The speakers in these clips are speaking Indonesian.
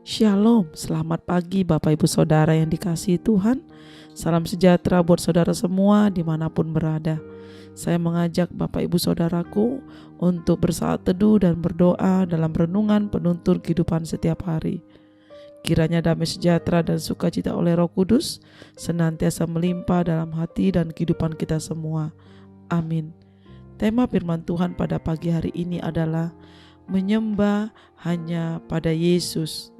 Shalom, selamat pagi Bapak Ibu Saudara yang dikasihi Tuhan. Salam sejahtera buat saudara semua dimanapun berada. Saya mengajak Bapak Ibu Saudaraku untuk bersaat teduh dan berdoa dalam renungan penuntun kehidupan setiap hari. Kiranya damai sejahtera dan sukacita oleh Roh Kudus senantiasa melimpah dalam hati dan kehidupan kita semua. Amin. Tema firman Tuhan pada pagi hari ini adalah menyembah hanya pada Yesus.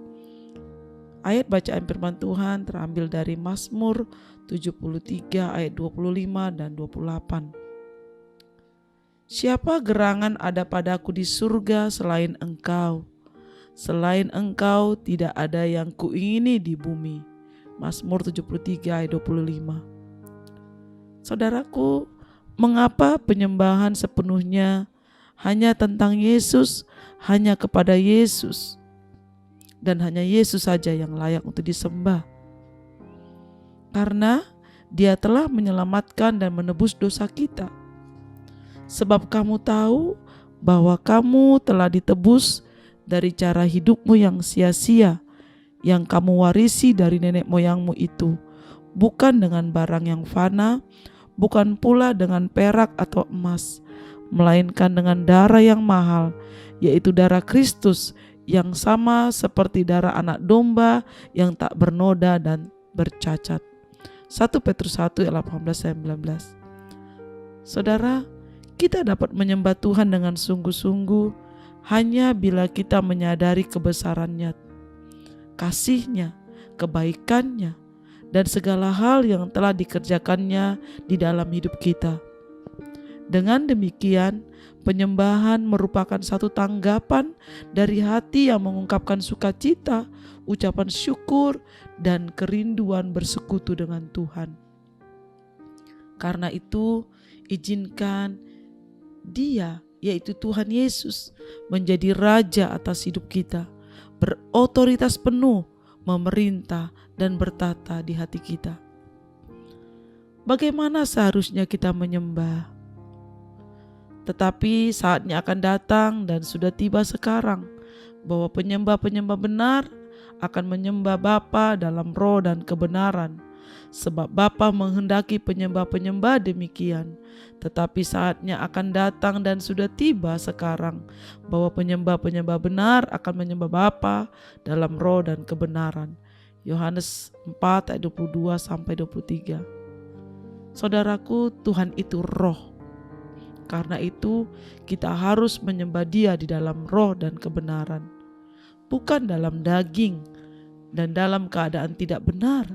Ayat bacaan firman Tuhan terambil dari Mazmur 73 ayat 25 dan 28. Siapa gerangan ada padaku di surga selain Engkau? Selain Engkau tidak ada yang kuingini di bumi. Mazmur 73 ayat 25. Saudaraku, mengapa penyembahan sepenuhnya hanya tentang Yesus, hanya kepada Yesus? Dan hanya Yesus saja yang layak untuk disembah. Karena Dia telah menyelamatkan dan menebus dosa kita. Sebab kamu tahu bahwa kamu telah ditebus dari cara hidupmu yang sia-sia, yang kamu warisi dari nenek moyangmu itu, bukan dengan barang yang fana, bukan pula dengan perak atau emas, melainkan dengan darah yang mahal, yaitu darah Kristus, yang sama seperti darah anak domba yang tak bernoda dan bercacat. 1 Petrus 1 ayat 18-19. Saudara, kita dapat menyembah Tuhan dengan sungguh-sungguh hanya bila kita menyadari kebesaran-Nya, kasih-Nya, kebaikan-Nya, dan segala hal yang telah dikerjakan-Nya di dalam hidup kita. Dengan demikian, penyembahan merupakan satu tanggapan dari hati yang mengungkapkan sukacita, ucapan syukur, dan kerinduan bersekutu dengan Tuhan. Karena itu, izinkan Dia, yaitu Tuhan Yesus, menjadi Raja atas hidup kita, berotoritas penuh, memerintah dan bertata di hati kita. Bagaimana seharusnya kita menyembah? Tetapi saatnya akan datang dan sudah tiba sekarang bahwa penyembah-penyembah benar akan menyembah Bapa dalam roh dan kebenaran. Sebab Bapa menghendaki penyembah-penyembah demikian. Tetapi saatnya akan datang dan sudah tiba sekarang bahwa penyembah-penyembah benar akan menyembah Bapa dalam roh dan kebenaran. Yohanes 4 ayat 22-23. Saudaraku, Tuhan itu roh. Karena itu kita harus menyembah Dia di dalam roh dan kebenaran, bukan dalam daging dan dalam keadaan tidak benar.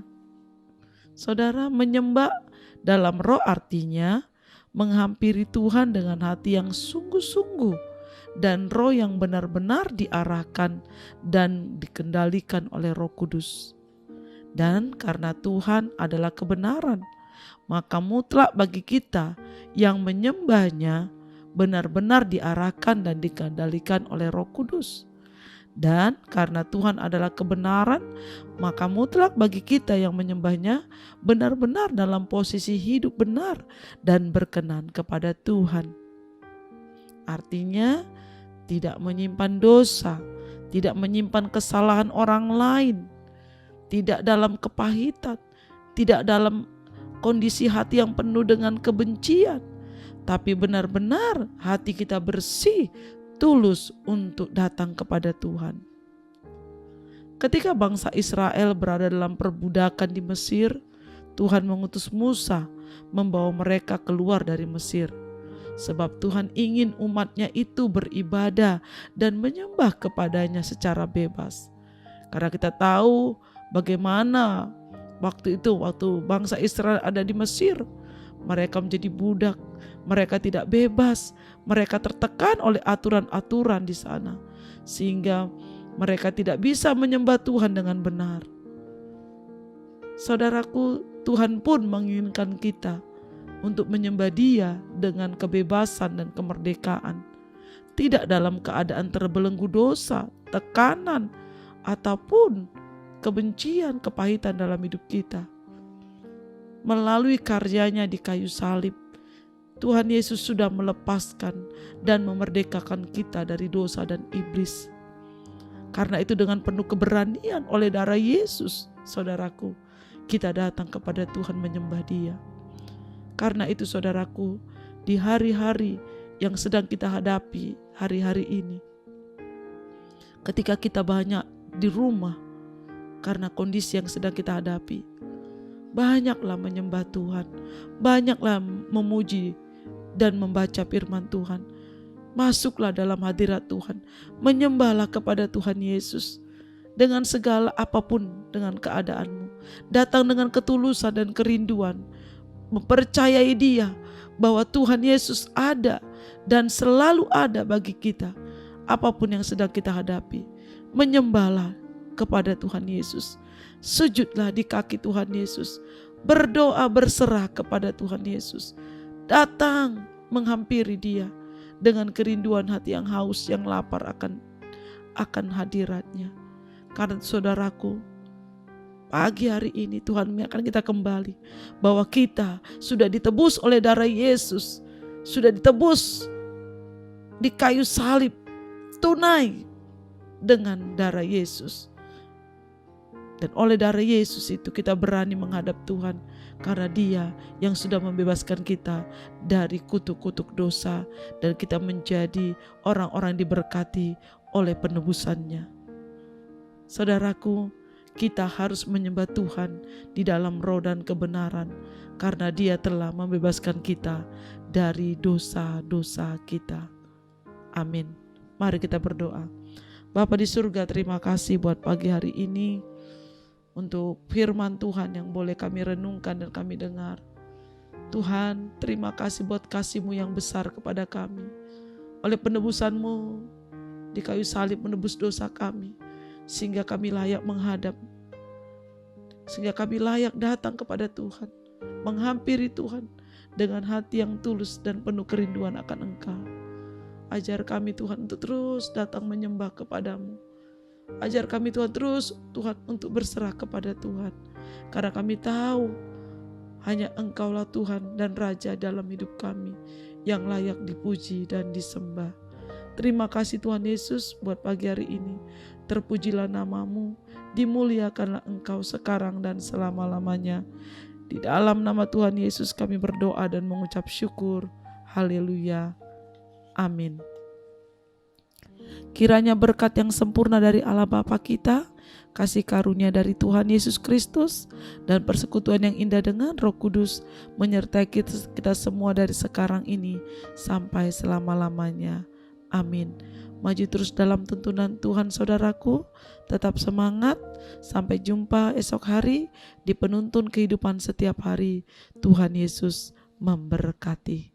Saudara, menyembah dalam roh artinya menghampiri Tuhan dengan hati yang sungguh-sungguh dan roh yang benar-benar diarahkan dan dikendalikan oleh Roh Kudus. Dan karena Tuhan adalah kebenaran, maka mutlak bagi kita yang menyembahnya benar-benar diarahkan dan dikendalikan oleh Roh Kudus. Dan karena Tuhan adalah kebenaran, maka mutlak bagi kita yang menyembahnya benar-benar dalam posisi hidup benar dan berkenan kepada Tuhan. Artinya tidak menyimpan dosa, tidak menyimpan kesalahan orang lain, tidak dalam kepahitan, tidak dalam kondisi hati yang penuh dengan kebencian, tapi benar-benar hati kita bersih, tulus untuk datang kepada Tuhan. Ketika bangsa Israel berada dalam perbudakan di Mesir, Tuhan mengutus Musa membawa mereka keluar dari Mesir. Sebab Tuhan ingin umatnya itu beribadah dan menyembah kepadanya secara bebas. Karena kita tahu bagaimana waktu bangsa Israel ada di Mesir, mereka menjadi budak, mereka tidak bebas, mereka tertekan oleh aturan-aturan di sana, sehingga mereka tidak bisa menyembah Tuhan dengan benar. Saudaraku, Tuhan pun menginginkan kita untuk menyembah Dia dengan kebebasan dan kemerdekaan, tidak dalam keadaan terbelenggu dosa, tekanan, ataupun kebencian, kepahitan dalam hidup kita. Melalui karyanya di kayu salib, Tuhan Yesus sudah melepaskan dan memerdekakan kita dari dosa dan iblis. Karena itu dengan penuh keberanian oleh darah Yesus, saudaraku, kita datang kepada Tuhan menyembah Dia. Karena itu saudaraku, di hari-hari yang sedang kita hadapi hari-hari ini, ketika kita banyak di rumah karena kondisi yang sedang kita hadapi, banyaklah menyembah Tuhan, banyaklah memuji dan membaca firman Tuhan. Masuklah dalam hadirat Tuhan, menyembahlah kepada Tuhan Yesus dengan segala apapun dengan keadaanmu. Datang dengan ketulusan dan kerinduan, mempercayai Dia bahwa Tuhan Yesus ada dan selalu ada bagi kita. Apapun yang sedang kita hadapi, menyembahlah kepada Tuhan Yesus. Sujudlah di kaki Tuhan Yesus, berdoa berserah kepada Tuhan Yesus. Datang menghampiri Dia dengan kerinduan hati yang haus, yang lapar akan hadiratnya. Karena saudaraku, pagi hari ini Tuhan mengingatkan kita kembali bahwa kita sudah ditebus oleh darah Yesus, sudah ditebus di kayu salib tunai dengan darah Yesus. Dan oleh darah Yesus itu kita berani menghadap Tuhan, karena Dia yang sudah membebaskan kita dari kutuk-kutuk dosa, dan kita menjadi orang-orang diberkati oleh penebusannya. Saudaraku, kita harus menyembah Tuhan di dalam roh dan kebenaran, karena Dia telah membebaskan kita dari dosa-dosa kita. Amin. Mari kita berdoa. Bapa di surga, terima kasih buat pagi hari ini, untuk firman Tuhan yang boleh kami renungkan dan kami dengar. Tuhan, terima kasih buat kasih-Mu yang besar kepada kami. Oleh penebusan-Mu di kayu salib menebus dosa kami, sehingga kami layak menghadap, sehingga kami layak datang kepada Tuhan, menghampiri Tuhan dengan hati yang tulus dan penuh kerinduan akan Engkau. Ajar kami Tuhan untuk terus datang menyembah kepada-Mu. Ajar kami Tuhan terus untuk berserah kepada Tuhan. Karena kami tahu hanya Engkaulah Tuhan dan Raja dalam hidup kami yang layak dipuji dan disembah. Terima kasih Tuhan Yesus buat pagi hari ini. Terpujilah nama-Mu, dimuliakanlah Engkau sekarang dan selama-lamanya. Di dalam nama Tuhan Yesus kami berdoa dan mengucap syukur. Haleluya. Amin. Kiranya berkat yang sempurna dari Allah Bapa kita, kasih karunia dari Tuhan Yesus Kristus, dan persekutuan yang indah dengan Roh Kudus menyertai kita semua dari sekarang ini sampai selama-lamanya. Amin. Maju terus dalam tuntunan Tuhan saudaraku, tetap semangat. Sampai jumpa esok hari di penuntun kehidupan setiap hari. Tuhan Yesus memberkati.